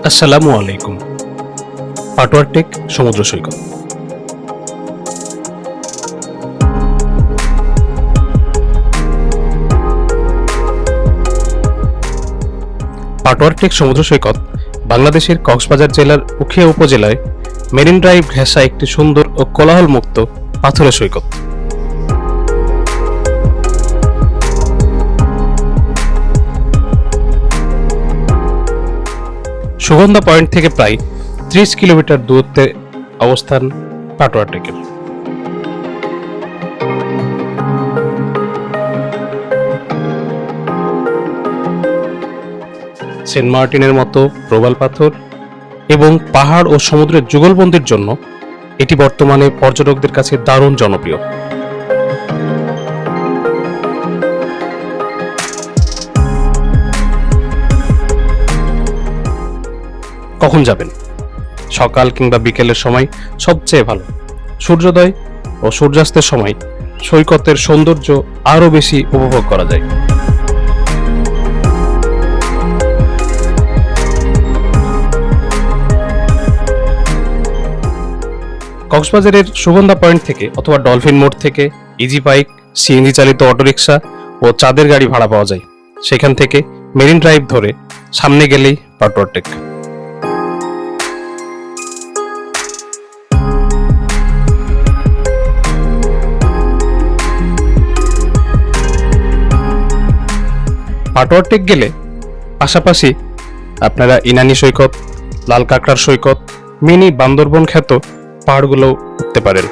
আসসালামু আলাইকুম। পাটোয়ার টেক সমুদ্র সৈকত। পাটোয়ার টেক সমুদ্র সৈকত বাংলাদেশের কক্সবাজার জেলার উখিয়া উপজেলায় মেরিন ড্রাইভ ঘেঁষা একটি সুন্দর ও কোলাহল মুক্ত পাথুরে সৈকত। সুগন্ধা পয়েন্ট থেকে প্রায় 30 কিলোমিটার দূরত্বে অবস্থান পাটোয়ার টেকের। সেন্ট মার্টিনের মতো প্রবাল পাথর এবং পাহাড় ও সমুদ্রের যুগলবন্দির জন্য এটি বর্তমানে পর্যটকদের কাছে দারুণ জনপ্রিয়। কখন যাবেন? সকাল কিংবা বিকেলের সময় সবচেয়ে ভালো। সূর্যোদয় ও সূর্যাস্তের সময় সৈকতের সৌন্দর্য আরো বেশি উপভোগ করা যায়। কক্সবাজারের সুগন্ধা পয়েন্ট থেকে অথবা ডলফিন মোড় থেকে ইজি বাইক, সিএনজি চালিত অটোরিকশা ও চাঁদের গাড়ি ভাড়া পাওয়া যায়। সেখান থেকে মেরিন ড্রাইভ ধরে সামনে গেলেই পাটোয়ার টেক। পাটোয়ার টেক গেলে পাশাপাশি আপনারা ইনানি সৈকত, লাল কাঁকড়ার সৈকত, মিনি বান্দরবন খ্যাত পাহাড়গুলো উঠতে পারেন।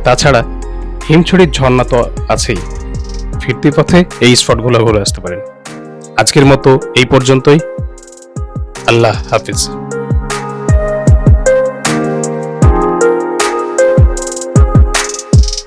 তাছাড়া হিমছড়ির ঝর্ণা তো আছেই। ফিরতি পথে এই স্পটগুলো ঘুরে আসতে পারেন। আজকের মতো এই পর্যন্তই। আল্লাহ হাফিজ।